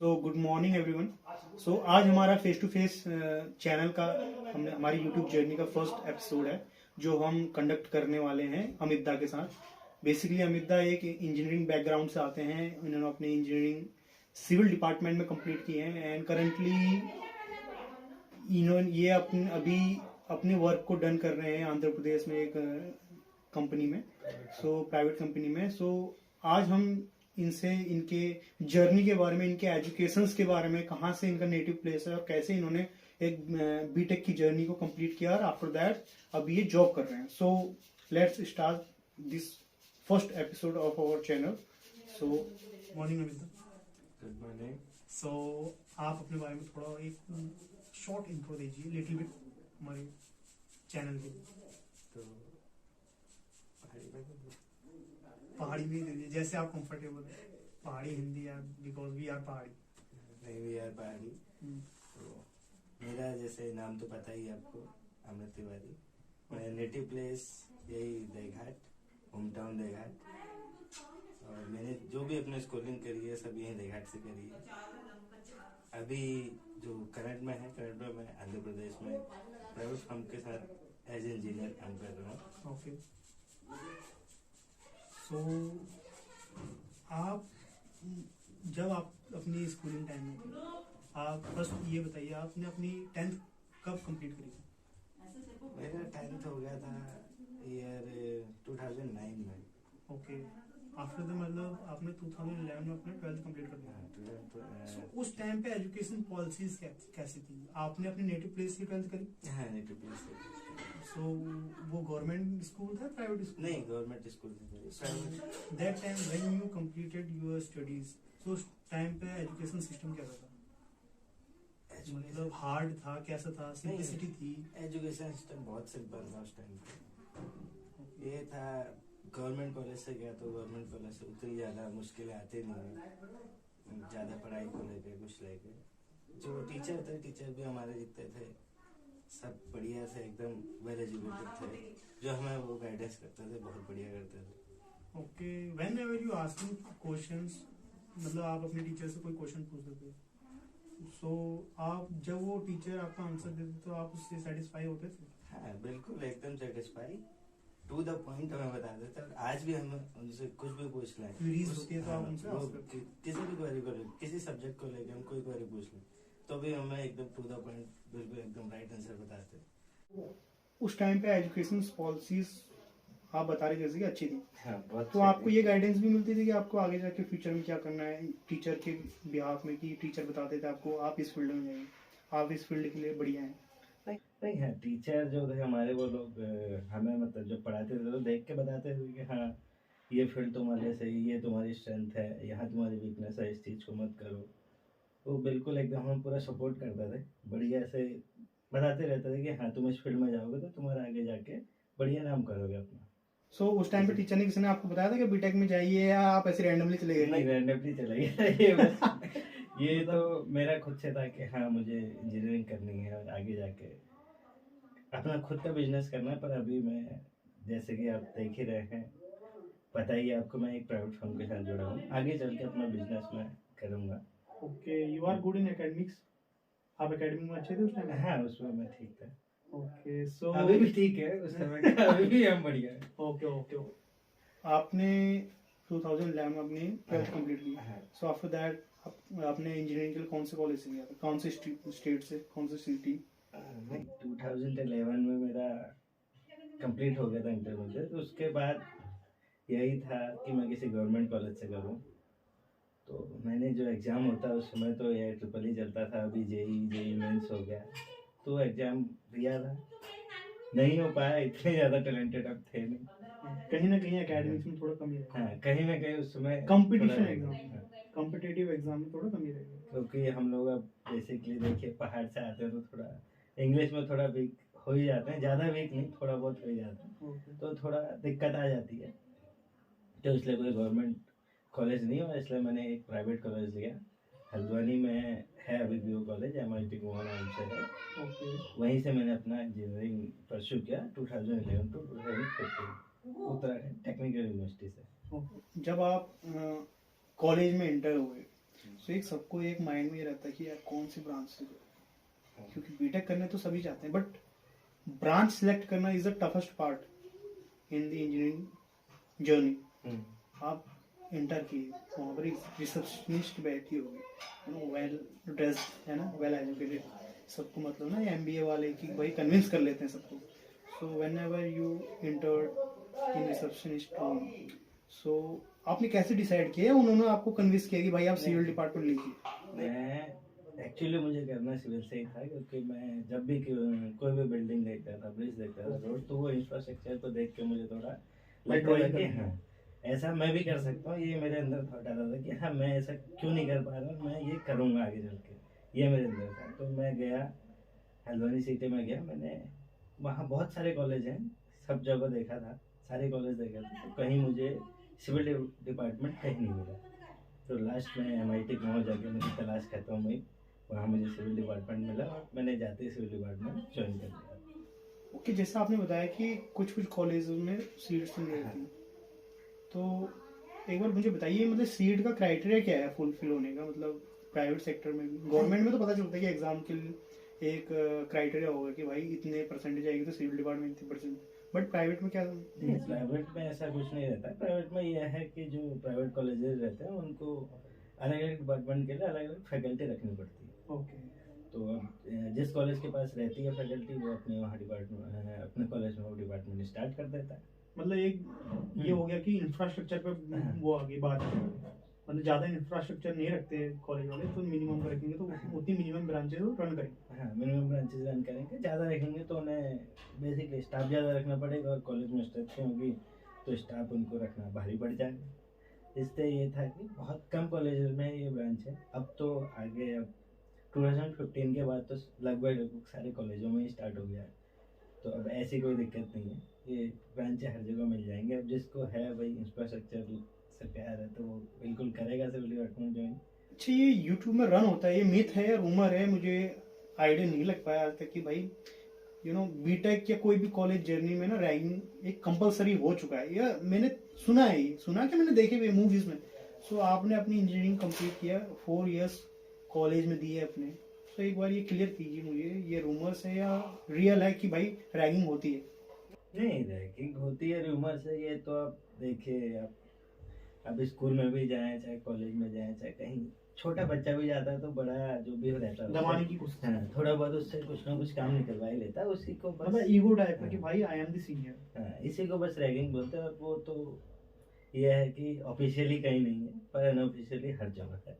तो good morning everyone. सो आज हमारा फेस टू फेस चैनल का हमारी यूट्यूब जर्नी का फर्स्ट एपिसोड है जो हम कंडक्ट करने वाले हैं अमित दा के साथ। बेसिकली अमित दा एक इंजीनियरिंग बैकग्राउंड से आते हैं। उन्होंने अपनी इंजीनियरिंग सिविल डिपार्टमेंट में कंप्लीट की है एंड करंटली इन्होंने ये अभी अपने वर्क को डन कर रहे हैं आंध्र प्रदेश में एक कंपनी में, प्राइवेट कंपनी में। आज हम इनसे इनके जर्नी के बारे में, इनके एजुकेशंस के बारे में, कहाँ से इनका नेटिव प्लेस है और कैसे इन्होंने एक बीटेक की जर्नी को कंप्लीट किया और आफ्टर दैट अभी ये जॉब कर रहे हैं। So let's start this first episode of our channel. So morning Amit. Good morning. So आप अपने बारे में थोड़ा एक शॉर्ट इंट्रो दीजिए लिटिल बिट हमारे चैनल के। तो पहाड़ी में ही दे दीजिए जैसे आप कंफर्टेबल है। पहाड़ी हिंदी यार, बिकॉज वी आर पहाड़ी। नहीं, वी आर पहाड़ी। तो मेरा जैसे नाम तो पता ही है आपको, अमित तिवारी। मेरा नेटिव प्लेस यही देघाट, होम टाउन देघाट। और मैंने जो भी अपने स्कूलिंग करी है सब यही देघाट से करी है। अभी जो करंट में मैं आंध्र प्रदेश में प्राइवेट फर्म के साथ एज इंजीनियर काम कर रहा हूँ। ओके। सो आप जब आप अपनी स्कूलिंग टाइम में थे, आप फर्स्ट ये बताइए आपने अपनी 10th कब कंप्लीट करी थी? मेरा 10th हो गया था ईयर 2009 में। ओके। आफ्टर द मतलब आपने 2011 में अपने 12th कंप्लीट कर दिया। So, उस टाइम पे एजुकेशन पॉलिसीज कैसी थी? आपने अपने नेटिव प्लेस से 12th करी? हाँ, नेटिव प्लेस से। सो वो गवर्नमेंट स्कूल था, प्राइवेट स्कूल? नहीं, गवर्नमेंट स्कूल से। That time when you completed your studies, so उस टाइम पे एजुकेशन सिस्टम कैसा था? मतलब हार्ड था, कैसा था, सिंपलिसिटी थी? एजुकेशन सिस्टम बहुत सिंपल था उस टाइम पे। ये था गवर्नमेंट कॉलेज से गया तो गवर्नमेंट कॉलेज से उतनी ज़्यादा मुश्किलें आती नहीं, ज़्यादा पढ़ाई को लेके कुछ लेके। जो टीचर थे, टीचर भी हमारे जितने थे सब बढ़िया से एकदम वेल एजुकेटेड थे। जो हमें वो गाइडेंस करते थे बहुत बढ़िया करते थे। Okay. When ever you asking questions, मतलब आप अपने टीचर से कोई क्वेश्चन पूछते थे, सो आप जब वो टीचर आपका आंसर देते तो आप उससे सेटिस्फाई होते थे? हाँ, बिल्कुल एकदम सेटिस्फाई, टू द पॉइंट हमें बता देते हैं। आज भी हम उनसे कुछ भी पूछ लें, क्वेरीज होती है तो आप उनसे ask करते हैं? किसी भी क्वेरी को लेकर, किसी सब्जेक्ट को लेकर हम कोई क्वेरी पूछ लें तो भी हमें एकदम टू द पॉइंट बिल्कुल एकदम राइट आंसर बताते हैं। उस टाइम पे एजुकेशन पॉलिसीज आप बता रहे जैसे कि अच्छी थी। हाँ, बहुत। तो आपको ये गाइडेंस भी मिलती थी कि आपको आगे जाके फ्यूचर में क्या करना है, टीचर के बिहाफ में, कि टीचर बताते थे आपको आप इस फील्ड में जाइए, आप इस फील्ड के लिए बढ़िया हैं? नहीं है, टीचर जो थे हमारे वो लोग हमें मतलब जो पढ़ाते थे तो देख के बताते थे कि हाँ ये फील्ड तुम्हारे लिए सही, ये तुम्हारी स्ट्रेंथ है, यहाँ तुम्हारी वीकनेस है, इस चीज़ को मत करो। वो बिल्कुल एकदम हम पूरा सपोर्ट करते थे, बढ़िया से बताते रहते थे कि हाँ तुम इस फील्ड में जाओगे तो तुम्हारा आगे जाके बढ़िया नाम करोगे अपना। सो उस टाइम पे टीचर ने किसी ने आपको बताया था कि बीटेक में जाइए, या आप ऐसे रैंडमली चले गए? नहीं, रैंडमली चले गए। ये तो मेरा खुद से था कि हाँ मुझे इंजीनियरिंग करनी है और आगे जाके अपना खुद का बिजनेस करना है। पर अभी मैं, जैसे कि आप देख ही रहे हैं, पता ही है आपको, मैं एक प्राइवेट फर्म के साथ जुड़ा हूँ। आगे चल के अपना बिजनेस मैं करूँगा। Okay. You are good in academics? आप एकेडमिक में अच्छे थे उस टाइम? हाँ, उसमें मैं ठीक था। ओके। सो अभी भी ठीक है, उस समय का अभी भी हम बढ़िया है। Okay okay. आपने 2011 में अपनी 12th कंप्लीट की। हाँ। सो आफ्टर दैट आपने इंजीनियरिंग के लिए कौन से कॉलेज से किया था, कौन से स्टेट से, कौन सी सिटी? 2011 में मेरा कंप्लीट हो गया था इंटरमीडिएट। तो उसके बाद यही था कि मैं किसी गवर्नमेंट कॉलेज से करूं। तो मैंने जो एग्ज़ाम होता है उस समय तो ये ट्रिपल ही चलता था, अभी जेई मेंस हो गया, तो एग्ज़ाम दिया था, नहीं हो पाया। इतने ज़्यादा टैलेंटेड अब थे नहीं। कहीं ना कहीं एकेडमिक्स में थोड़ा कमी है। हाँ, कहीं ना कहीं उस समय कंपटीशन एग्जाम, कॉम्पिटिटिव एग्जाम में थोड़ा कमी रहेगी। क्योंकि हम लोग अब बेसिकली देखिए पहाड़ से आते हैं तो थोड़ा इंग्लिश में थोड़ा वीक हो ही जाते हैं, ज़्यादा वीक नहीं, थोड़ा बहुत हो ही जाते हैं। तो थोड़ा दिक्कत आ जाती है। तो इसलिए कोई गवर्नमेंट कॉलेज नहीं हुआ, इसलिए मैंने एक प्राइवेट कॉलेज लिया। हल्द्वानी में है अभी भी वो कॉलेज, MIT गोवा नाम से है। वहीं से मैंने अपना इंजीनियरिंग परस्यू किया 2011 टू 2015 उत्तराखंड टेक्निकल यूनिवर्सिटी से। जब आप कॉलेज में इंटर हुए सो एक सबको एक माइंड में ये रहता है कि यार कौन सी ब्रांच से, क्योंकि बीटेक करने तो सभी चाहते हैं, बट ब्रांच सिलेक्ट करना is the toughest part in the engineering journey. आप इंटर किए, वहाँ पर रिसेप्शनिस्ट बैठी होगी, वेल ड्रेस्ड है ना, वेल एजुकेटेड, सबको मतलब ना एमबीए वाले की भाई कन्विंस कर लेते हैं सबको। So whenever you entered in receptionist room, so आपने कैसे डिसाइड किया, उन्होंने आपको कन्विंस किया कि भाई आप सिविल डिपार्टमेंट लीजिए? मैं एक्चुअली मुझे करना सिविल से ही था, क्योंकि मैं जब भी कोई भी बिल्डिंग देखता था, ब्रिज देखता था, रोड, तो वो इंफ्रास्ट्रक्चर को देख के मुझे थोड़ा लगता था कि हाँ ऐसा मैं भी कर सकता हूँ। ये मेरे अंदर थॉट आता था कि हाँ मैं ऐसा क्यों नहीं कर पा रहा, मैं ये करूँगा आगे चल के, ये मेरे अंदर था। तो मैं गया हल्द्वानी सिटी में गया, मैंने वहाँ बहुत सारे कॉलेज हैं, सब जगह देखा था, सारे कॉलेज देखा था, तो कहीं मुझे सिविल डिपार्टमेंट कहीं नहीं मिला। तो लास्ट में MIT में जाके मेरी तलाश खत्म हुई, वहाँ मुझे सिविल डिपार्टमेंट मिला और मैंने जाते ही सिविल डिपार्टमेंट ज्वाइन कर लिया। ओके, जैसा आपने बताया कि कुछ कुछ कॉलेज में सीट्स नहीं रहती, तो एक बार मुझे बताइए मतलब सीट का क्राइटेरिया क्या है फुलफिल होने का, मतलब प्राइवेट सेक्टर में भी, गवर्नमेंट में तो पता चलता है कि एग्जाम के लिए एक क्राइटेरिया होगा कि भाई इतने परसेंटेज आएगी तो सिविल डिपार्टमेंट इतने परसेंट, बट प्राइवेट में क्या? प्राइवेट में ऐसा कुछ नहीं रहता। प्राइवेट में यह है कि जो प्राइवेट कॉलेजेस रहते हैं उनको अलग अलग डिपार्टमेंट के लिए अलग अलग फैकल्टी रखनी पड़ती है। ओके, तो अब जिस कॉलेज के पास रहती है फैकल्टी, वो अपने वहाँ डिपार्टमेंट, अपने कॉलेज में वो डिपार्टमेंट स्टार्ट कर देता है। मतलब एक ये हो गया कि इंफ्रास्ट्रक्चर पे वो आ गई बात, मतलब ज्यादा इंफ्रास्ट्रक्चर नहीं रखते कॉलेज वाले, तो मिनिमम रखेंगे तो उतनी मिनिमम ब्रांचेस रन करेंगे। हाँ, मिनिमम ब्रांचेस रन करेंगे, ज़्यादा रखेंगे तो उन्हें बेसिकली स्टाफ ज़्यादा रखना पड़ेगा, और कॉलेज में स्ट्रेंथ होगी तो स्टाफ उनको रखना भारी पड़ जाएगा। इससे ये था कि बहुत कम कॉलेज में ये ब्रांच है। अब तो आगे, अब 2015 के बाद तो लगभग सारे कॉलेजों में ही स्टार्ट हो गया है, तो अब ऐसी कोई दिक्कत नहीं है, ये ब्रांचें हर जगह मिल जाएंगे। अब जिसको है भाई इंफ्रास्ट्रक्चर से प्यार है तो वो बिल्कुल करेगा सिविल डिपार्टमेंट ज्वाइन। अच्छा, ये यूट्यूब में रन होता है, ये मिथ है या रूमर है, मुझे आइडिया नहीं लग पाया आज तक कि भाई बीटेक या कोई भी कॉलेज जर्नी में ना रैगिंग एक कंपलसरी हो चुका है, या मैंने सुना है, ये सुना कि मैंने देखे हुए मूवीज में। सो आपने अपनी इंजीनियरिंग कंप्लीट किया, 4 इयर्स कॉलेज में दिए अपने, तो एक बार ये क्लियर कीजिए मुझे, ये रूमर्स है या रियल है कि भाई रैगिंग होती है? नहीं, रैगिंग होती है रूमर से, ये तो आप देखिए, आप स्कूल में भी जाएं, चाहे कॉलेज में जाएं, चाहे कहीं छोटा बच्चा भी जाता है तो बड़ा जो भी रहता है दबाने की कोशिश, हाँ, थोड़ा बहुत उससे कुछ ना कुछ काम निकलवा ही लेता है, उसी को बस मतलब ईगो टाइप है कि भाई आई एम द सीनियर। हाँ, इसी को बस रैगिंग बोलते हैं। और वो तो यह है कि ऑफिशियली कहीं नहीं है, पर अनऑफिशियली हर जगह है।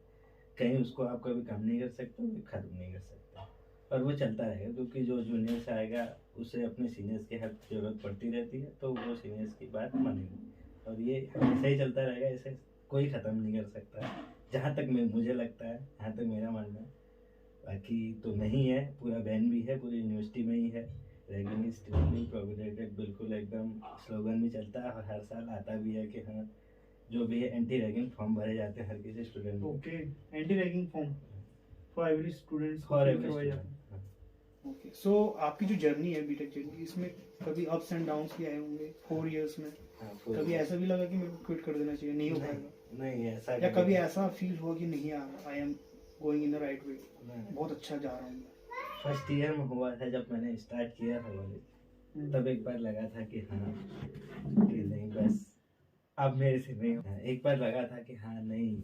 कहीं उसको आप कभी कम नहीं कर सकते, कभी खत्म नहीं कर सकते, और वो चलता रहेगा, क्योंकि जो जूनियर्स आएगा उसे अपने सीनियर्स की हेल्प की जरूरत पड़ती रहती है, तो वो सीनियर्स की बात मानेंगे, और ये हमेशा ही चलता रहेगा, इसे कोई ख़त्म नहीं कर सकता, जहाँ तक मुझे लगता है, जहाँ तक मेरा मानना है। बाकी तो नहीं है, पूरा बैन भी है, पूरी यूनिवर्सिटी में ही है, रैगिंग इज स्ट्रिक्टली प्रोहिबिटेड, बिल्कुल एकदम स्लोगन भी चलता है, और हर साल आता भी है कि हाँ जो भी है एंटी रैगिंग फॉर्म भरे जाते हैं हर किसी स्टूडेंट को। Okay, anti ragging form for every students, for every student. Okay, so आपकी जो जर्नी है बीटेक जर्नी, इसमें कभी अप्स एंड डाउन्स भी आए होंगे 4 इयर्स में? कभी ऐसा भी लगा कि मेरे को क्विट कर देना चाहिए, नहीं हो पाएगा? नहीं, ऐसा या कभी ऐसा फील हुआ कि नहीं यार, I am going in the right way, बहुत अच्छा जा रहा हूँ? फर्स्ट ईयर में हुआ था जब मैंने स्टार्ट किया था कॉलेज, तब एक बार लगा था कि हाँ कि नहीं, बस अब मेरे से नहीं होगा। एक बार लगा था कि हाँ नहीं,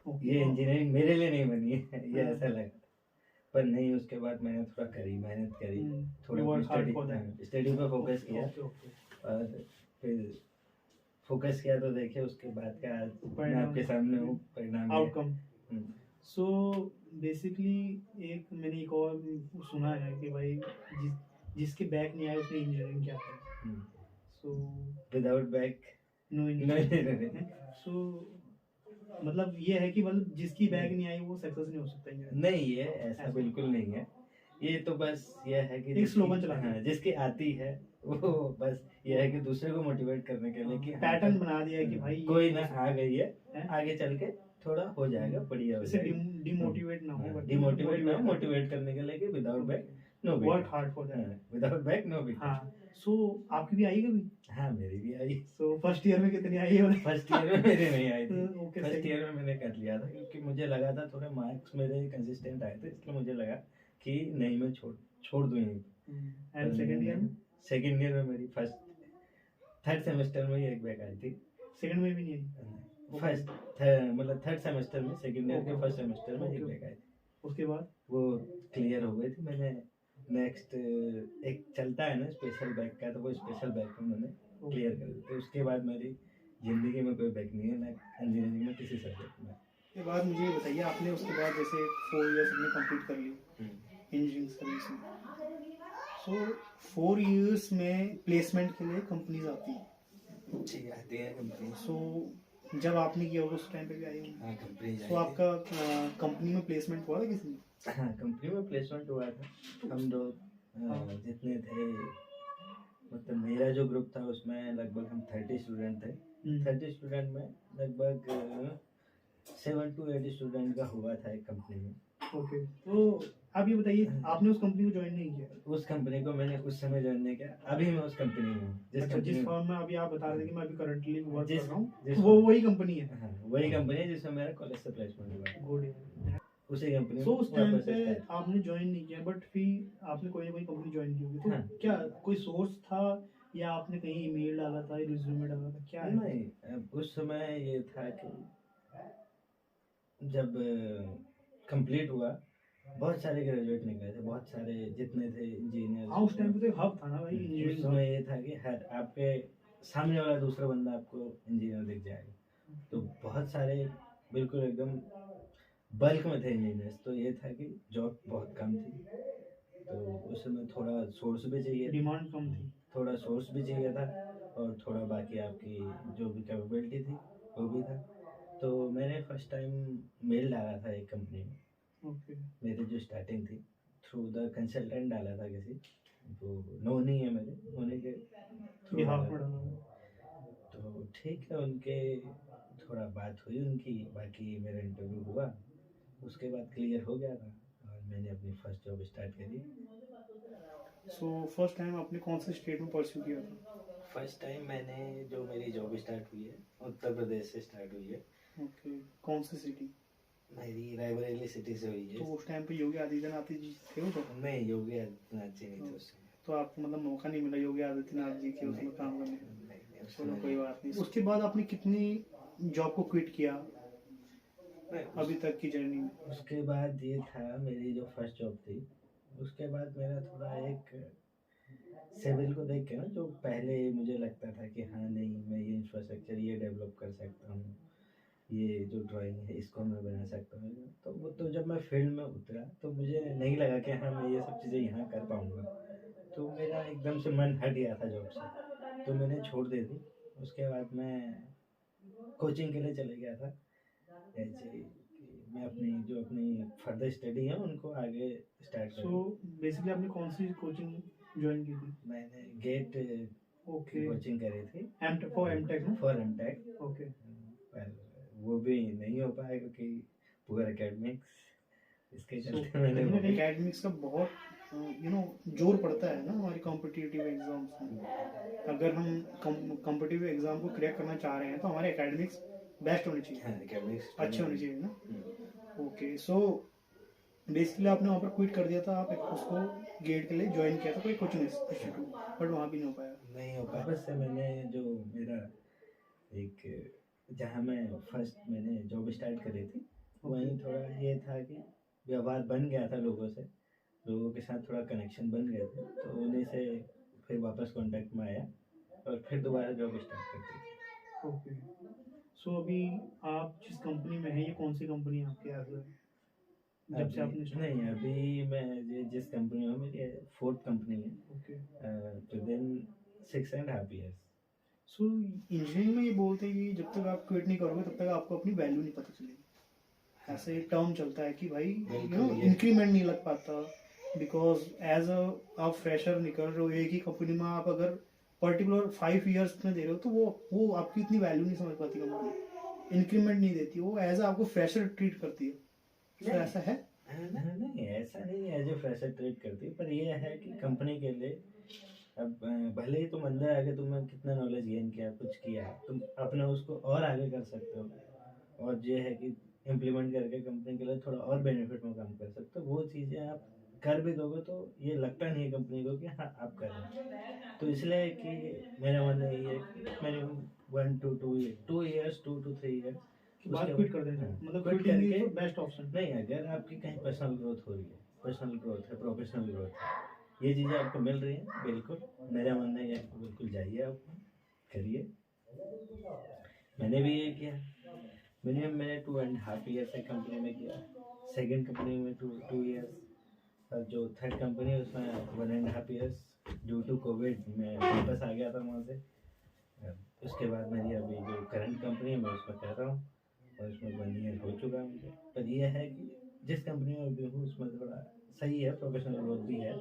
ये इंजीनियरिंग मेरे लिए नहीं बनी है, ये ऐसा लगा, पर नहीं, उसके बाद मैंने थोड़ा करी, मेहनत करी, थोड़ा स्टडी पे फोकस किया, और फिर फोकस किया तो देखिए उसके बाद का आज मैं आपके सामने हूँ, परिणाम आउटकम। सो बेसिकली एक मैंने एक और सुना है कि भाई जिसके बैक नहीं आए उसने इंजीनियरिंग क्या है, so without back no engineering. So मतलब ये है कि मतलब जिसकी बैग नहीं आई वो सक्सेस नहीं हो सकता इंजीनियर? नहीं, ये ऐसा बिल्कुल नहीं है, ये तो बस ये है कि एक स्लोगन चला, हाँ, जिसकी आती है वो बस ये है कि दूसरे को मोटिवेट करने के लिए कि पैटर्न बना दिया है कि भाई कोई ना आ गई है, आगे चल के थोड़ा हो जाएगा, बढ़िया हो जाएगा, डिमोटिवेट ना हो, डिमोटिवेट ना हो, मोटिवेट करने के लिए कि without back no work hard for that. Without back no BTech. हाँ, सो आपकी भी आई कभी? हाँ मेरी भी आई। सो फर्स्ट ईयर में कितनी आई है? फर्स्ट ईयर में मेरे नहीं आई थी। ओके, फर्स्ट ईयर में मैंने कर लिया था क्योंकि मुझे लगा था थोड़े मार्क्स मेरे कंसिस्टेंट आए थे, इसलिए मुझे लगा कि नहीं मैं छोड़ दूँ यहीं पे। एंड सेकंड ईयर में? सेकंड ईयर में मेरी थर्ड सेमेस्टर में ही एक बैक आई थी। सेकंड में भी नहीं आई? फर्स्ट मतलब थर्ड सेमेस्टर में, सेकंड ईयर के फर्स्ट सेमेस्टर में एक बैक आई थी। उसके बाद वो क्लियर हो गई थी। मैंने नेक्स्ट एक चलता है ना स्पेशल बैक का, तो वो स्पेशल बैक में मैंने क्लियर कर दी थी। उसके बाद मेरी जिंदगी में कोई बैक नहीं है, ना इंजीनियरिंग में किसी सब्जेक्ट में। के बाद मुझे ये बताइए, आपने उसके बाद जैसे 4 इयर्स अपने कंप्लीट कर ली इंजीनियरिंग सर्विस में, सो 4 इयर्स में प्लेसमेंट के लिए कंपनीज आती हैं। ठीक आती है कंपनी। सो जब आपने किया होगा उस टाइम पे भी आई होंगी। हाँ कंपनी। तो आपका कंपनी में प्लेसमेंट हुआ था किसी ने? हाँ कंपनी में प्लेसमेंट हुआ था। हम लोग जितने थे, मतलब मेरा जो ग्रुप था उसमें लगभग हम 30 स्टूडेंट थे। 30 स्टूडेंट में लगभग 7 to 8 स्टूडेंट का हुआ था एक कंपनी में। ओके, तो आप ये बताइए, आपने उस कंपनी को ज्वाइन नहीं किया? उस कंपनी को मैंने उस समय ज्वाइन नहीं किया। अभी मैं उस कंपनी में हूँ जिस फर्म में अभी आप बता रहे थे कि मैं अभी करंटली वर्क कर रहा हूँ, जिस वो वही कंपनी है? हाँ वही कंपनी है जिसमें मेरा कॉलेज से प्लेसमेंट हुआ। गुड। उसी कंपनी सो उस टाइम पे आपने ज्वाइन नहीं किया, बट फिर आपने कोई ना कोई कंपनी ज्वाइन की होगी, तो हाँ। क्या कोई सोर्स था या आपने कहीं ईमेल डाला था, रिज्यूमे डाला था, क्या है? नहीं, उस समय ये था कि जब कंप्लीट हुआ बहुत सारे ग्रेजुएट निकले थे, बहुत सारे जितने थे इंजीनियर। हाँ, उस टाइम पे तो हब था ना भाई उस इंजीनियरिंग। समय ये था कि हर आपके सामने वाला दूसरा बंदा आपको इंजीनियर दिख जाएगा। तो बहुत सारे बिल्कुल एकदम बल्क में थे इंजीनियर्स। तो ये था कि जॉब बहुत कम थी, तो उस समय थोड़ा सोर्स भी चाहिए, डिमांड कम थी। थोड़ा सोर्स भी चाहिए था, और थोड़ा बाकी आपकी जो भी कैपेबिलिटी थी वो भी था। तो मैंने फर्स्ट टाइम मेल डाला था एक कंपनी में। ओके। मेरी जो स्टार्टिंग थी थ्रू द कंसल्टेंट डाला था किसी, वो नो नहीं है मेरे, होने के थ्रू बिहाफ डाला में था। डाला। तो ठीक है, उनके थोड़ा बात हुई उनकी, बाकी मेरा इंटरव्यू हुआ, उसके बाद क्लियर हो गया था और मैंने अपनी फर्स्ट जॉब स्टार्ट करी। सो फर्स्ट टाइम आपने कौन से स्टेट में परस्यू किया था? फर्स्ट टाइम मैंने जो मेरी जॉब स्टार्ट हुई है उत्तर प्रदेश से स्टार्ट हुई है। ओके, कौन सी सिटी? मेरी रायबरेली सिटी से हुई तो है। उस टाइम पे योगी आदित्यनाथ जी थे वो तो? नहीं, योगी आदित्यनाथ जी नहीं थे उस समय। तो आपको मतलब मौका नहीं मिला योगी आदित्यनाथ जी के उसमें काम करने? नहीं, उस चलो समय कोई बात नहीं। उसके बाद आपने कितनी जॉब को क्विट किया अभी तक की जर्नी में? उसके बाद ये था मेरी जो फर्स्ट जॉब थी, उसके बाद मेरा थोड़ा एक सिविल को देख के ना, जो पहले मुझे लगता था कि हाँ नहीं मैं ये इंफ्रास्ट्रक्चर ये डेवलप कर सकता हूँ, ये जो ड्राइंग है इसको मैं बना सकता हूँ, तो वो तो जब मैं फील्ड में उतरा तो मुझे नहीं लगा कि हाँ मैं ये सब चीज़ें यहाँ कर पाऊँगा। तो मेरा एकदम से मन हट गया था जॉब से, तो मैंने छोड़ दी थी। उसके बाद मैं कोचिंग के लिए चले गया था, ऐसे कि मैं अपनी फर्दर स्टडी है उनको आगे स्टार्ट करूँ। सो बेसिकली आपने कौन सी कोचिंग ज्वाइन की थी? मैंने गेट ओके, कोचिंग करी थी for MTech. For MTech, okay. पर वो भी नहीं हो पाया क्योंकि पुअर एकेडमिक्स इसके सो चलते मैंने कहीं ना वो कहीं एकेडमिक्स का बहुत जोर पड़ता है ना हमारी कॉम्पिटिटिव एग्जाम्स में। अगर हम कॉम्पिटिटिव एग्जाम को क्रैक करना चाह रहे हैं तो हमारे एकेडमिक्स बेस्ट होने चाहिए, हाँ एकेडमिक्स अच्छे होने चाहिए ना। ओके, सो बेसिकली आपने वहाँ पर क्विट कर दिया था, आप उसको गेट के लिए ज्वाइन किया था कोई कोचिंग इंस्टीट्यूट, बट वहाँ भी नहीं हो पाया। नहीं हो पाया। बस से मैंने जो मेरा एक जहाँ मैं फर्स्ट मैंने जॉब स्टार्ट करी थी वहीं थोड़ा ये था कि व्यवहार बन गया था लोगों से, लोगों के साथ थोड़ा कनेक्शन बन गया था, तो उन्हीं से फिर वापस कांटेक्ट में आया और फिर दोबारा जॉब स्टार्ट कर दी। ओके, सो अभी आप जिस कंपनी में हैं ये कौन सी कंपनी है आपके यहाँ से? जब से आपने start नहीं, अभी मैं जिस कंपनी में हूँ मेरी 4th कंपनी है। Okay, within 6.5 years। सो इंजीनियरिंग में ये बोलते हैं कि जब तक आप क्विट नहीं करोगे तब तक आपको अपनी वैल्यू नहीं पता चलेगी। ऐसे टर्म चलता है कि भाई इंक्रीमेंट नहीं लग पाता, बिकॉज एज आप फ्रेशर निकल रहे हो एक ही कंपनी में, आप अगर पर्टिकुलर 5 years में दे रहे हो तो वो आपकी इतनी वैल्यू नहीं समझ पाती कंपनी, इंक्रीमेंट नहीं देती, वो एज आपको फ्रेशर ट्रीट करती है। तो ऐसा है? नहीं ऐसा नहीं है, एज ए फ्रेशर ट्रीट करती है, पर ये है कि कंपनी के लिए अब भले ही तुम अंदर आके तुमने कितना नॉलेज गेन किया, कुछ किया, तुम अपना उसको और आगे कर सकते हो, और ये है कि इम्प्लीमेंट करके कंपनी के लिए थोड़ा और बेनिफिट में काम कर सकते हो। वो चीज़ें आप कर भी दोगे तो ये लगता नहीं है कंपनी को कि हाँ आप कर रहे हैं। तो इसलिए कि मेरा मानना ये है कि minimum 1 to 2 years 2 to 3 years कि बात क्विट कर देना, मतलब क्विट क्विटिंग इज करके द बेस्ट ऑप्शन। नहीं, अगर आपकी कहीं पर्सनल ग्रोथ हो रही है, पर्सनल ग्रोथ है, प्रोफेशनल ग्रोथ है, ये चीज़ें आपको मिल रही हैं, बिल्कुल मेरा मानना है आपको बिल्कुल जाइए, आप करिए। मैंने भी ये किया, मिनिमम मैंने 2.5 years एक कंपनी में किया, सेकेंड कंपनी में 2 years, और जो थर्ड कंपनी है उसमें 1.5 years। ड्यू टू कोविड मैं वापस आ गया था वहाँ से। उसके बाद मेरी अभी जो करंट कंपनी है मैं उसमें कर रहा हूँ, और उसमें 1 year हो चुका है मुझे। पर यह है कि जिस कंपनी में अभी हूँ उसमें थोड़ा सही है, प्रोफेशनल ग्रोथ भी है।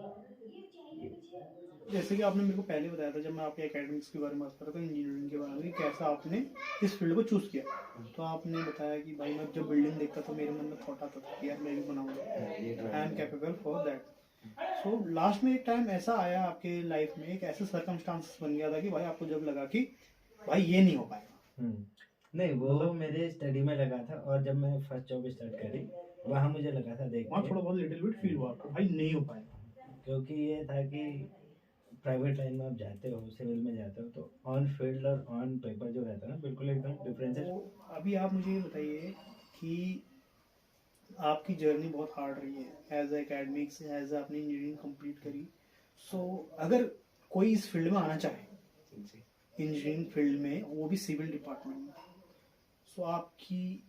जैसे कि आपने मेरे को पहले बताया था, जब मैं आपके एकेडमिक्स के बारे में बात कर रहा था, इंजीनियरिंग के बारे में, कि कैसा आपने इस फील्ड को चूज़ किया, तो आपने बताया कि भाई मैं जब बिल्डिंग देखता था मेरे मन में थॉट आता था कि यार मैं भी बनाऊंगा, I am capable for that. So last में एक टाइम ऐसा आया आपके लाइफ में, एक ऐसा सर्कमस्टांस बन गया था कि भाई आपको जब लगा कि भाई ये नहीं हो पाएगा। नहीं, वो मेरे स्टडी में लगा था, और जब मैं फर्स्ट जॉब स्टार्ट करी वहाँ मुझे लगा था, देख वहाँ थोड़ा बहुत लिटिल बिट फील हुआ आपको भाई नहीं हो पाएगा, क्योंकि ये था कि प्राइवेट लाइन में आप जाते हो, सिविल में जाते हो, तो ऑन फील्ड और ऑन पेपर जो रहता है ना, बिल्कुल एकदम डिफरेंस है। तो अभी आप मुझे ये बताइए कि आपकी जर्नी बहुत हार्ड रही है एज एकेडमिक्स, एज आपने इंजीनियरिंग कंप्लीट करी। सो अगर कोई इस फील्ड में आना चाहे, इंजीनियरिंग फील्ड में, वो भी सिविल डिपार्टमेंट में, सो आपकी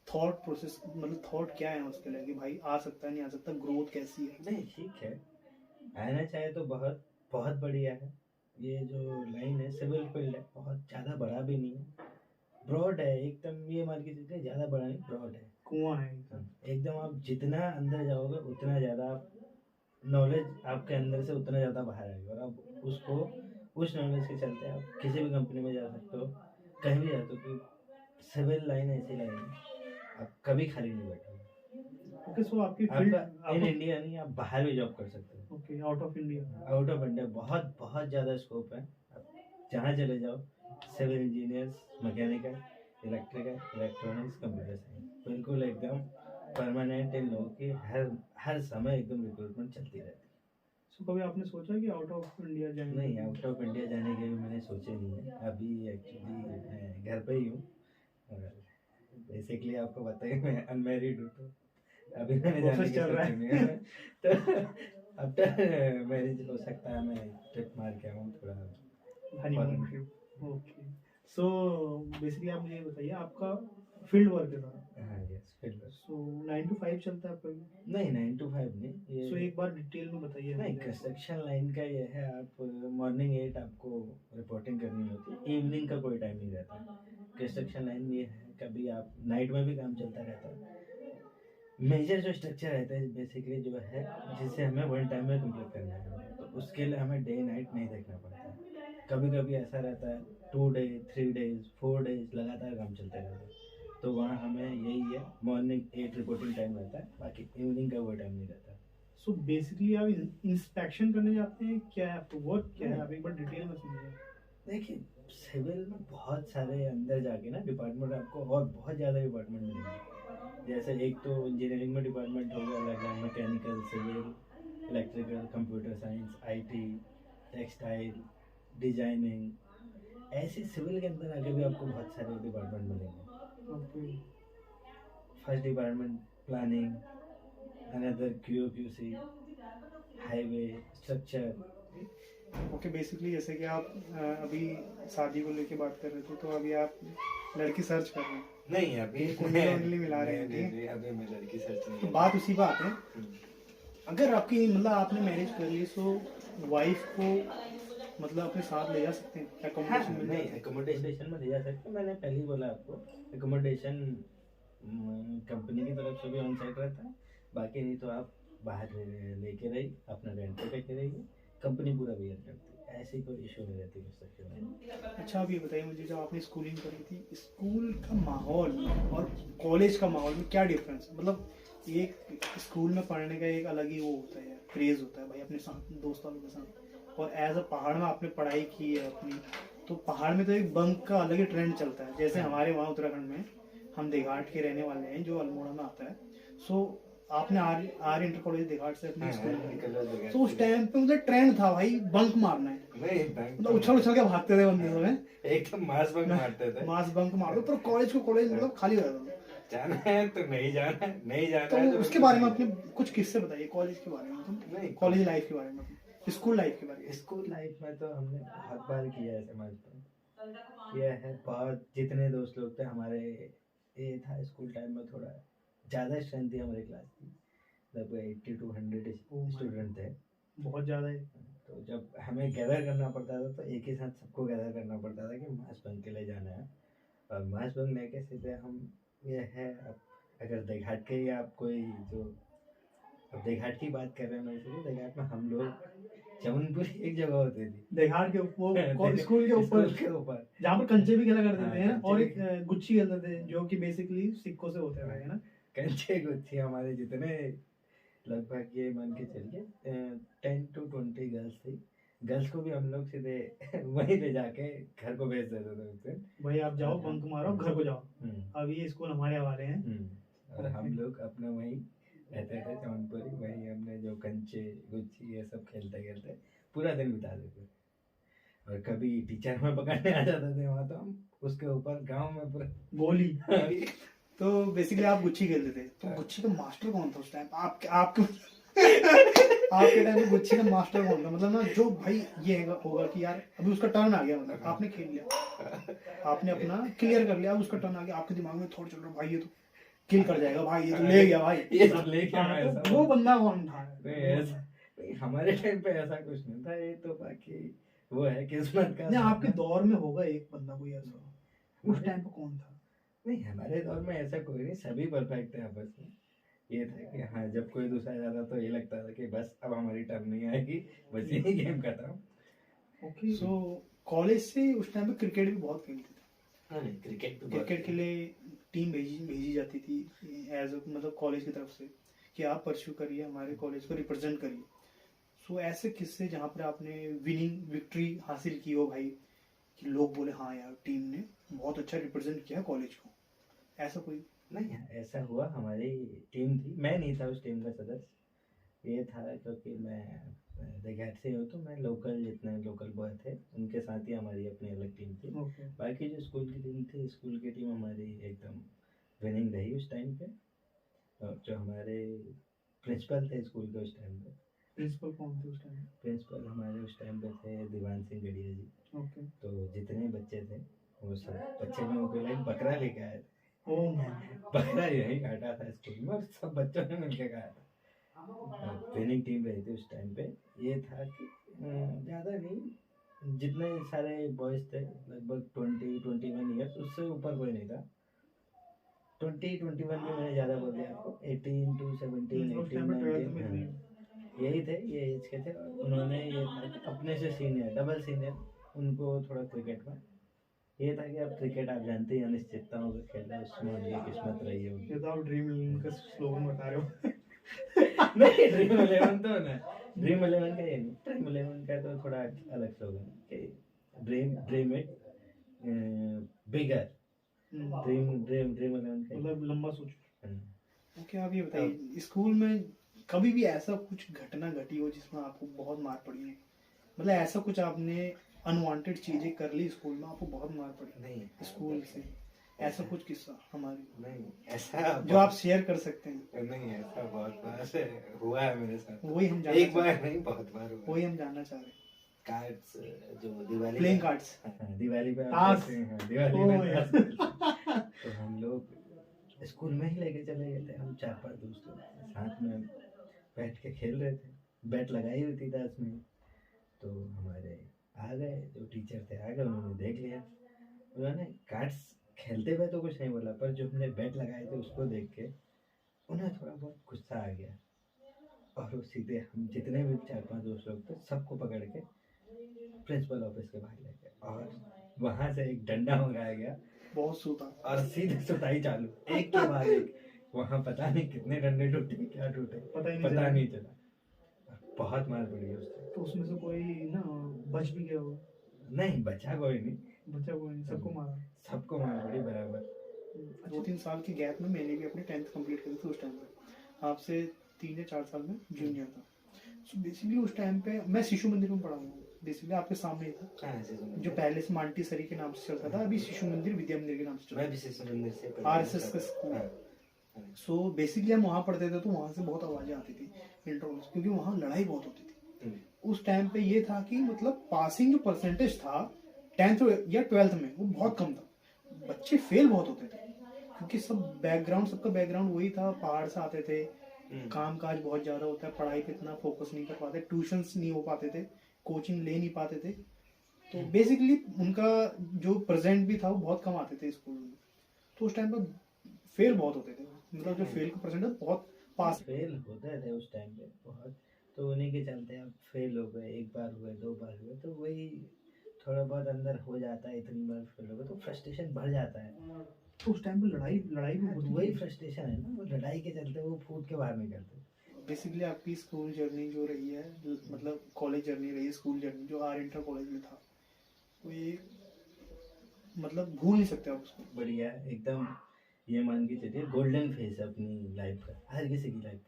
थॉट प्रोसेस, मतलब थॉट क्या है उसके लिए कि भाई आ सकता है नहीं आ सकता, ग्रोथ कैसी है? नहीं ठीक है, आना चाहे तो बहुत बहुत बढ़िया है। ये जो लाइन है सिविल फील्ड है, बहुत ज़्यादा बड़ा भी नहीं है, ब्रॉड है एकदम, ये मान के चलिए ज़्यादा बड़ा नहीं, ब्रॉड है, कुआं है एकदम। आप जितना अंदर जाओगे उतना ज़्यादा नॉलेज आपके अंदर से उतना ज़्यादा बाहर आएगा, और आप उसको उस नॉलेज के चलते आप किसी भी कंपनी में जा सकते हो, कहीं भी जा सकते हो। सिविल लाइन ऐसी लाइन है आप कभी खाली नहीं बैठोगे। ओके। सो आपकी फील्ड आपका इन इंडिया नहीं, आप बाहर भी जॉब कर सकते हो। Okay, out of India? Out of India बहुत बहुत ज़्यादा स्कोप है, आप जहाँ चले जाओ, civil engineers, mechanical, electrical, electronics, computer science, बिल्कुल एकदम परमानेंट इन लोगों की हर हर समय एकदम रिक्रूटमेंट चलती रहती है। सो कभी आपने सोचा कि आउट ऑफ इंडिया जाएंगे? नहीं, आउट ऑफ इंडिया जाने के भी मैंने सोचे नहीं है, अभी एक्चुअली मैं घर पे ही हूँ, और बेसिकली आपको बताइए मैं अनमैरिड हूँ, तो अभी मैंने जाने की सोची नहीं है। तो आफ्टर मैरिज हो सकता है मैं ट्रिप मार के आऊँ थोड़ा honeymoon trip. Okay. So basically आप मुझे बताइए, आपका फील्ड वर्क है सारा? हाँ yes, field work. So 9 to 5 चलता है आपका भी? नहीं 9 to 5 नहीं, ये सो एक बार डिटेल में बताइए नहीं, मुझे। कंस्ट्रक्शन लाइन का ये है, आप मॉर्निंग 8 आपको रिपोर्टिंग करनी होती है, इवनिंग का कोई टाइम नहीं रहता। कंस्ट्रक्शन लाइन में ये है, कभी आप नाइट में भी काम चलता रहता है। मेजर जो स्ट्रक्चर रहता है बेसिकली जो है, जिसे हमें वन टाइम में कंप्लीट करना है, तो उसके लिए हमें डे नाइट नहीं देखना पड़ता है। कभी कभी ऐसा रहता है 2 days 3 days 4 days लगातार काम चलते रहता है, तो वहाँ हमें यही है, मॉर्निंग 8 रिपोर्टिंग टाइम रहता है, बाकी इवनिंग का कोई टाइम नहीं रहता। सो बेसिकली आप इंस्पेक्शन करने जाते हैं, क्या है आपका वर्क, क्या है? आप एक बार डिटेल में समझिए। देखिए सिविल में बहुत सारे अंदर जाके ना डिपार्टमेंट आपको, और बहुत ज़्यादा डिपार्टमेंट मिलेंगे। जैसे एक तो इंजीनियरिंग में डिपार्टमेंट हो गया अलग अलग, mechanical, civil, electrical, computer science, IT, textile, designing, ऐसे सिविल के अंदर आगे भी आपको बहुत सारे डिपार्टमेंट मिलेंगे। Okay. First department planning, another QOQC, highway, structure. Okay, basically जैसे कि आप अभी शादी को लेके बात कर रहे थे, तो अभी आप लड़की सर्च कर रहे हैं? नहीं अभी कुंडली मिला रहे हैं? नहीं, अभी मैं लड़की सर्च नहीं तो बात उसी बात है, अगर आपकी मतलब आपने मैरिज कर ली, सो वाइफ को मतलब अपने साथ ले जा सकते हैं? एकोमोडेशन मिल नहीं, जाएगा? एकोमोडेशन में ले जा सकते, मैंने पहले ही बोला आपको, एकोमोडेशन कंपनी की तरफ से भी ऑन साइट रहता है, बाकी नहीं तो आप बाहर लेके रहिए, अपना रेंट पे लेके रहिए, कंपनी पूरा बियर करती है, ऐसी कोई इशू नहीं रहती कंस्ट्रक्शन में। अच्छा, आप ये बताइए मुझे, जब आपने स्कूलिंग करी थी, स्कूल का माहौल और कॉलेज का माहौल में क्या डिफरेंस है? मतलब एक स्कूल में पढ़ने का एक अलग ही वो होता है, क्रेज होता है भाई अपने साथ दोस्तों के साथ। और एज अ पहाड़ में आपने पढ़ाई की है अपनी, तो पहाड़ में तो एक बंक का अलग ही ट्रेंड चलता है। जैसे हमारे वहाँ उत्तराखंड में, हम देघाट के रहने वाले हैं जो अल्मोड़ा में आता है। सो आपने आर्य इंटर कॉलेज देघाट से अपनी स्कूल में, तो उस टाइम पे मतलब ट्रेंड था भाई बंक मारना है, मतलब उछल उछल के भागते थे बंदे सब, एकदम मास बंक मारते थे। मास बंक मार दो, पर कॉलेज को कॉलेज मतलब खाली हो जाता था। जाना है तो नहीं जाना है, नहीं जाना तो है तो उसके बारे में अपने कुछ किस्से बताइए कॉलेज के बारे में, मतलब नहीं, कॉलेज लाइफ के बारे में, स्कूल लाइफ के बारे में। स्कूल लाइफ में तो हमने बहुत बार किया है समाज पर, किया है बहुत। जितने दोस्त लोग थे हमारे, ये था स्कूल टाइम में थोड़ा ज़्यादा स्ट्रेंथ थी हमारी क्लास की, लगभग 80 to 100 स्टूडेंट थे, बहुत ज़्यादा है। तो जब हमें गैदर करना पड़ता था तो एक ही साथ सबको गैदर करना पड़ता था कि मास बंक के लिए जाना है। और मास बंक लेके सीधे हम, ये है अब अगर देघाट के ही आप कोई जो, अब देघाट की बात कर रहे हैं मैं, इसलिए देघाट में हम लोग चमनपुर एक जगह होती थी देहात के ऊपर, स्कूल के ऊपर, जहाँ पर कंचे भी खेला करते हाँ, थे हैं, कंचे और भी। एक गुच्छी खेलते थे जो कि बेसिकली सिक्कों से होते हैं ना। कंचे गुच्छी हमारे जितने, लगभग ये मान के चलिए 10 to 20 गर्ल्स थी। गर्ल्स को भी हम लोग सीधे वहीं ले जाके घर को भेज देते थे उस दिन। भाई आप जाओ बंक मारो घर को जाओ, हम्म, अब ये स्कूल हमारे हवाले हैं। और हम लोग अपना वहीं रहते थे चमनपुरी, वहीं हमने जो कंचे गुच्छी ये सब खेलते खेलते पूरा दिन बिता देते। और कभी टीचर में पकड़ने आ जाते थे वहाँ, तो हम उसके ऊपर गांव में पूरा गोली। तो बेसिकली आप गुच्छी खेलते थे, तो गुच्छी का मास्टर कौन था उस टाइम? आपके आपके टाइम में गुच्छी का मास्टर कौन था? मतलब ना जो भाई ये होगा कि यार अभी उसका टर्न आ गया, मतलब आपने खेल लिया, आपने अपना क्लियर कर लिया, अब उसका टर्न आ गया, आपके दिमाग में थोड़ा चल रहा भाई ये तो किल कर जाएगा भाई, ये तो ले गया भाई, ये तो ले गया। हाँ, ऐसा तो वो बंदा कौन था? नहीं, हमारे टाइम पे ऐसा कुछ नहीं था, ये तो बाकी वो है किस्मत का। नहीं, आपके दौर में होगा एक बंदा कोई ऐसा, उस टाइम पे कौन था? नहीं, हमारे दौर में ऐसा कोई नहीं, सभी परफेक्ट है आपस में। ये था कि हाँ, जब कोई दूसरा जाता तो ये लगता था कि बस अब हमारी टर्न नहीं आएगी, बस यही गेम खत्म। ओके। सो कॉलेज से उस टाइम पे क्रिकेट भी बहुत खेलते थे। हाँ, नहीं, क्रिकेट तो क्रिकेट के लिए टीम भेजी जाती थी एज मतलब कॉलेज की तरफ से कि आप परस्यू करिए, हमारे कॉलेज को रिप्रेजेंट करिए। सो ऐसे किस्से जहाँ पर आपने विनिंग विक्ट्री हासिल की हो भाई, कि लोग बोले हाँ यार टीम ने बहुत अच्छा रिप्रेजेंट किया कॉलेज को, ऐसा कोई? नहीं, ऐसा हुआ, हमारी टीम थी, मैं नहीं था उस टीम का सदस्य। ये था क्योंकि मैं देघाट से हूँ, तो मैं लोकल, जितने लोकल बॉय थे उनके साथ ही हमारी अपनी अलग टीम थी। बाकी जो स्कूल की टीम थी, स्कूल की टीम हमारी एकदम विनिंग रही उस टाइम पे। और जो हमारे प्रिंसिपल थे स्कूल के उस टाइम पे, प्रिंसिपल कौन थे उस टाइम? प्रिंसिपल हमारे उस टाइम पे थे दीवान सिंह गढ़िया जी। ओके। तो जितने बच्चे थे वो सब बच्चे लोगों के लिए बकरा लेके आए थे। ओह माय, बकरा यही काटा था स्कूल में और सब बच्चों ने मिलके खाया था। ट्रेनिंग टीम रही थी उस टाइम पे। ये था कि ज़्यादा नहीं, जितने सारे बॉयज़ थे लगभग 20-21 ईयर्स, उससे ऊपर कोई नहीं था। 20-21 में मैंने ज़्यादा बोल दिया आपको, 18 to 17, 18-19 यही थे, ये एज के थे। उन्होंने ये था कि अपने से सीनियर, डबल सीनियर, उनको थोड़ा क्रिकेट में ये था कि अब क्रिकेट आप जानते ही, अनिश्चितताओं का खेल है, उसमें उनकी किस्मत रही है उनकी। ये तो आप ड्रीम इलेवन का स्लोगन बता रहे हो। नहीं, ड्रीम 11 तो ना, ड्रीम 11 का ये नहीं, ड्रीम 11 का तो थोड़ा अलग स्लोगन है कि ड्रीम इट बिगर, ड्रीम 11 का मतलब लंबा सोचो। ओके, आप ये बताइए स्कूल में कभी भी ऐसा कुछ घटना घटी हो जिसमें आपको बहुत मार पड़ी है? मतलब ऐसा कुछ आपने अनवांटेड चीजें कर ली स्कूल में, आपको बहुत मार पड़ी नहीं स्कूल से, ऐसा कुछ किस्सा हमारी नहीं, ऐसा जो आप शेयर कर सकते हैं? नहीं, ऐसा बहुत बार से हुआ है मेरे साथ। वही हम एक बार नहीं, बहुत बार हुआ। वही हम जानना चाह रहे हैं। कार्ड्स जो दिवाली, प्लेइंग कार्ड्स, दिवाली पे ताश। दिवाली में ताश। तो हम लोग स्कूल में ही लेके चले गए थे, हम 4-5 दोस्त लोग साथ में बैठ के खेल रहे थे, बैट लगाई हुई थी ताश में। तो हमारे आ गए जो टीचर थे, आ गए, उन्होंने देख लिया, उन्होंने कार्ड्स खेलते हुए तो कुछ नहीं बोला, पर जो हमने बैट लगाए थे उसको देख के उन्हें थोड़ा बहुत गुस्सा आ गया। और वो सीधे हम जितने भी 4-5 दोस्त लोग थे सबको पकड़ के प्रिंसिपल ऑफिस के बाहर ले गए, और वहाँ से एक डंडा मंगाया गया, बहुत सूता, और सीधे सुताई चालू, एक के बाद एक। वहाँ पता नहीं कितने डंडे टूटे क्या टूटे, पता नहीं चला। बहुत मार पड़ी है उससे। तो उसमें से कोई ना बच भी गया होगा? नहीं बचा कोई नहीं, बचा कोई नहीं, सबको मारा? सबको मार पड़ी बराबर। 2-3 साल के गैप में मैंने भी अपनी 10th कंप्लीट करी थी उस टाइम पे, आपसे 3 या 4 साल में जूनियर था। सो बेसिकली उस टाइम पे मैं शिशु मंदिर में पढ़ा हूँ, बेसिकली आपके सामने ही था, कहाँ से तुम? जो पहले से मांटेसरी के नाम से चलता था, अभी शिशु मंदिर विद्या मंदिर के नाम से मैं चलता भी शिशु मंदिर से है, RSS का स्कूल। हाँ। सो बेसिकली हम वहाँ पढ़ते थे, तो वहाँ से बहुत आवाज़ें आती थी इंटरवल, क्योंकि वहाँ लड़ाई बहुत होती थी। उस टाइम पे ये था कि मतलब पासिंग जो परसेंटेज था 10th या 12th में वो बहुत कम था, बच्चे फेल बहुत होते थे, क्योंकि सबका बैकग्राउंड वही था, पहाड़ से आते थे, काम काज बहुत ज़्यादा होता है, पढ़ाई पे इतना फोकस नहीं कर पाते, ट्यूशंस नहीं हो पाते थे, कोचिंग ले नहीं पाते थे, तो बेसिकली उनका जो प्रेजेंट भी था वो बहुत कम आते थे स्कूल में, तो उस टाइम पर फेल बहुत होते थे, मतलब जो फेल का परसेंटेज बहुत पास। फेल होते थे उस टाइम पे बहुत, तो उन्हीं के चलते अब फेल हो गए, एक बार हुए, 2 बार हुए, तो वही थोड़ा बहुत अंदर हो जाता है, इतनी बार फेल हो गए तो फ्रस्ट्रेशन बढ़ जाता है। तो उस टाइम पे लड़ाई भी हाँ, होती तो वही थी। फ्रस्ट्रेशन है ना, वो लड़ाई के चलते वो फूट के बाहर निकलते। बेसिकली आपकी स्कूल जर्नी जो रही है, मतलब कॉलेज जर्नी रही है, स्कूल जर्नी जो आर इंटर कॉलेज में था, वो ये मतलब भूल नहीं सकते आप उसको। बढ़िया एकदम, ये मान के चलिए गोल्डन फेज है अपनी लाइफ का, हर किसी की लाइफ,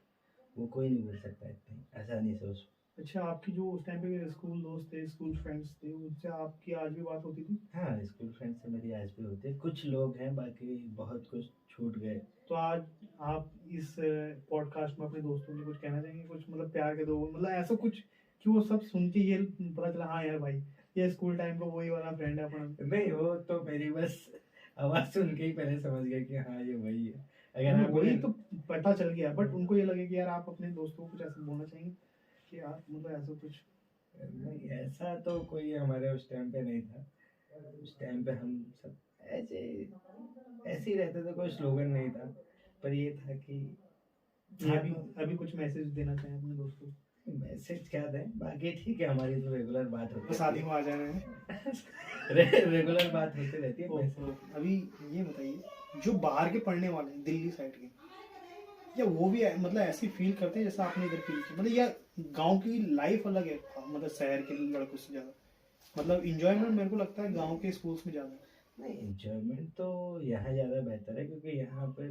वो कोई नहीं भूल सकता इतनी आसानी से उसको। अच्छा, आपकी जो उस टाइम पे स्कूल दोस्त थे, स्कूल फ्रेंड्स थे, उनसे आपकी आज भी बात होती थी? हाँ, स्कूल फ्रेंड से मेरी आज भी होती है, कुछ लोग हैं, बाकी बहुत कुछ छूट गए। तो आज आप इस पॉडकास्ट में अपने दोस्तों को कुछ कहना चाहेंगे, कुछ मतलब प्यार के दो, मतलब ऐसा कुछ कि वो सब सुन के ये पता चला हाँ यार भाई ये स्कूल टाइम का वही वाला फ्रेंड है अपना? नहीं, वो तो मेरी बस आवाज सुन के ही पहले समझ गए कि हाँ ये वही है। अगर नहीं, आप वही तो पता चल गया, बट उनको ये लगे कि यार आप अपने दोस्तों को कुछ ऐसा बोलना चाहेंगे कि यार मतलब ऐसा कुछ? नहीं, ऐसा तो कोई हमारे उस टाइम पे नहीं था। उस टाइम पे हम सब ऐसे ही रहते थे, कोई स्लोगन नहीं था, पर ये था कि अभी कुछ मैसेज देना चाहें अपने दोस्तों को? मैसेज क्या दें, बाकी ठीक है, हमारी तो रेगुलर बात होती शादी में आ जा रहे हैं। रेगुलर बात होती रहती है। अभी ये बताइए, जो बाहर के पढ़ने वाले हैं दिल्ली साइड के, या वो भी मतलब ऐसी फील करते हैं जैसा आपने इधर फील किया, मतलब या गांव की लाइफ अलग है मतलब शहर के लड़कों से ज्यादा, मतलब इंजॉयमेंट मेरे को लगता है गांव के स्कूल्स में ज्यादा है? नहीं, एंजॉयमेंट तो यहाँ ज़्यादा बेहतर है, क्योंकि यहाँ पे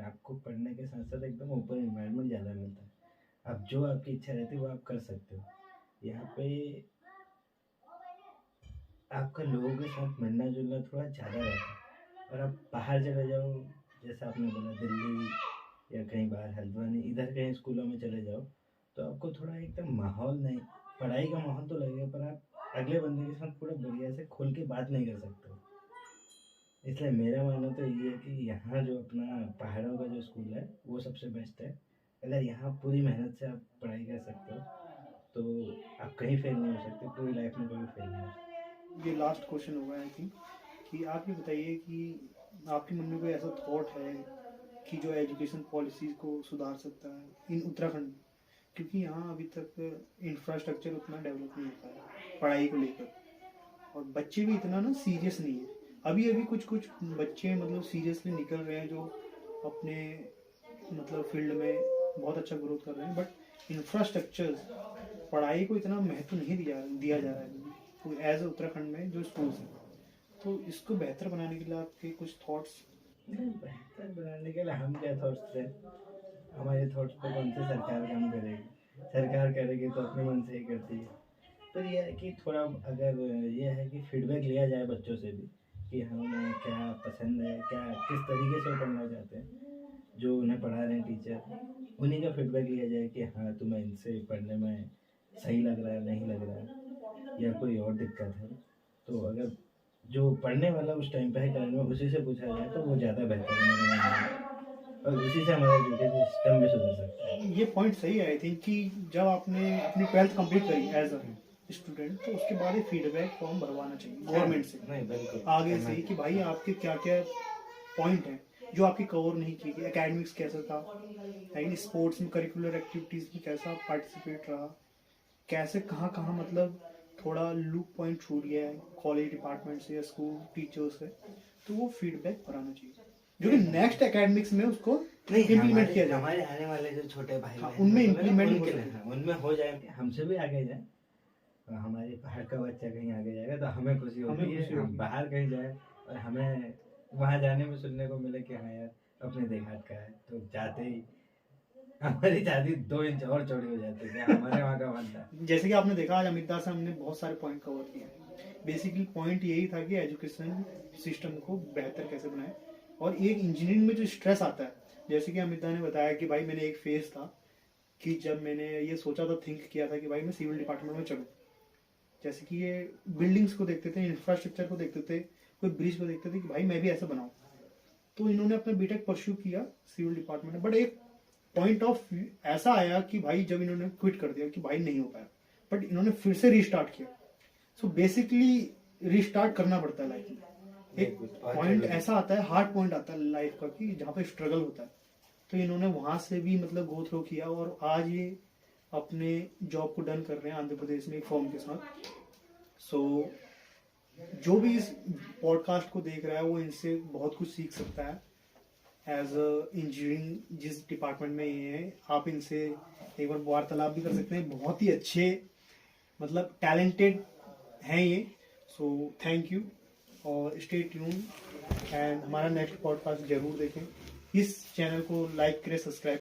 आपको पढ़ने के साथ साथ एकदम ओपन इन्वायरमेंट ज़्यादा मिलता है। अब जो आपकी इच्छा रहती है वो आप कर सकते हो। यहाँ पे आपका लोगों के साथ मिलना जुलना थोड़ा ज़्यादा रहता है, और आप बाहर चले जाओ, जैसा आपने बोला दिल्ली या कहीं बाहर हल्द्वानी, इधर कहीं स्कूलों में चले जाओ, तो आपको थोड़ा एकदम माहौल नहीं, पढ़ाई का माहौल तो लगेगा, पर आप अगले बंदे के साथ पूरा बढ़िया से खुल के बात नहीं कर सकते हो। इसलिए मेरा मानना तो ये है कि यहाँ जो अपना पहाड़ों का जो स्कूल है वो सबसे बेस्ट है। अगर यहाँ पूरी मेहनत से आप पढ़ाई कर सकते हो तो आप कहीं फेल नहीं हो सकते, पूरी लाइफ में कभी फेल नहीं हो सकते। ये लास्ट क्वेश्चन होगा आई थिंक, कि आप ये बताइए कि आपके मन में कोई ऐसा थॉट है कि जो एजुकेशन पॉलिसीज को सुधार सकता है इन उत्तराखंड में, क्योंकि यहाँ अभी तक इंफ्रास्ट्रक्चर उतना डेवलप नहीं हो पाया पढ़ाई को लेकर, और बच्चे भी इतना ना सीरियस नहीं है। अभी अभी कुछ कुछ बच्चे मतलब सीरियसली निकल रहे हैं, जो अपने मतलब फील्ड में बहुत अच्छा ग्रोथ कर रहे हैं, बट इंफ्रास्ट्रक्चर पढ़ाई को इतना महत्व नहीं दिया जा रहा है तो एज ए उत्तराखंड में जो स्कूल्स हैं, तो इसको बेहतर बनाने के लिए आपके कुछ थॉट्स? बेहतर बनाने के लिए हम क्या थॉट्स थे, हमारे थॉट्स पे कौन सी सरकार काम करेगी, सरकार करेगी तो अपने मन से ही करती है। पर यह है कि थोड़ा अगर ये है कि फीडबैक लिया जाए बच्चों से भी कि हमें क्या पसंद है, क्या किस तरीके से पढ़ना चाहते हैं, जो उन्हें पढ़ा रहे हैं टीचर, उन्हीं का फीडबैक लिया जाए कि हाँ तुम्हें इनसे पढ़ने में सही लग रहा है, नहीं लग रहा है, या कोई और दिक्कत है, तो अगर जो पढ़ने वाला उस टाइम पे है करने में उसी से पूछा जाए तो वो ज़्यादा बेहतर है मेरे मानने में, और उसी से हमारा एजुकेशन सिस्टम भी सुधर सकता है। ये पॉइंट सही है आई थिंक, कि जब आपने अपनी 12th कंप्लीट करी एज अ स्टूडेंट, तो उसके बाद एक फीडबैक फॉर्म भरवाना चाहिए गवर्नमेंट से, नहीं बिल्कुल आगे से ही, कि भाई आपके क्या क्या पॉइंट हैं जो आपकी कवर नहीं की गई, एकेडमिक्स कैसा था, लेकिन स्पोर्ट्स में करिकुलर एक्टिविटीज़ में कैसा पार्टिसिपेट रहा, कैसे कहाँ कहाँ मतलब थोड़ा लूप पॉइंट छूट गया है कॉलेज डिपार्टमेंट से या स्कूल टीचर्स से, तो वो फीडबैक भराना चाहिए जो कि नेक्स्ट एकेडमिक्स में उसको नहीं, इम्प्लीमेंट किया जाए। हमारे आने वाले जो छोटे भाई हाँ, बहन उनमें हैं, implement हो उनके सके। लिए, हाँ, उनमें हो जाए, हमसे भी आगे जाए, और हमारे पहाड़ का बच्चा कहीं आगे जाएगा तो हमें खुशी हमें होती खुशी है। हम होगी। बाहर कहीं जाए और हमें वहां जाने में सुनने को मिले कि हाँ यार अपने देहात का है, तो जाते ही हमारी शादी 2 इंच और चौड़ी हो जाती है, हमारे वहाँ का बनता है। जैसे कि आपने देखा आज अमित दास हमने बहुत सारे पॉइंट कवर किए। बेसिकली पॉइंट यही था कि एजुकेशन सिस्टम को बेहतर कैसे बनाए, और एक इंजीनियरिंग में जो स्ट्रेस आता है, जैसे कि अमित दा ने बताया कि भाई मैंने एक फेज था कि जब मैंने ये सोचा था, थिंक किया था कि भाई मैं सिविल डिपार्टमेंट में चलूँ। जैसे कि ये बिल्डिंग्स को देखते थे, इंफ्रास्ट्रक्चर को देखते थे, कोई ब्रिज को देखते थे कि भाई मैं भी ऐसा बनाऊं। तो इन्होंने अपना बीटेक परस्यू किया सिविल डिपार्टमेंट में, बट एक पॉइंट ऑफ ऐसा आया कि भाई जब इन्होंने क्विट कर दिया कि भाई नहीं हो पाया, बट इन्होंने फिर से रीस्टार्ट किया। सो बेसिकली रीस्टार्ट करना पड़ता है लाइफ में। एक पॉइंट ऐसा आता है, हार्ड पॉइंट आता है लाइफ का, कि जहाँ पे स्ट्रगल होता है। तो इन्होंने वहां से भी मतलब गो थ्रू किया, और आज ये अपने जॉब को डन कर रहे हैं आंध्र प्रदेश में एक फॉर्म के साथ। सो जो भी इस पॉडकास्ट को देख रहा है वो इनसे बहुत कुछ सीख सकता है। एज अ इंजीनियरिंग जिस डिपार्टमेंट में ये है, आप इनसे एक बार वार्तालाप भी कर सकते हैं। बहुत ही अच्छे मतलब टैलेंटेड हैं ये। सो थैंक यू, और स्टे ट्यून, एंड हमारा नेक्स्ट पॉडकास्ट जरूर देखें। इस चैनल को लाइक करें, सब्सक्राइब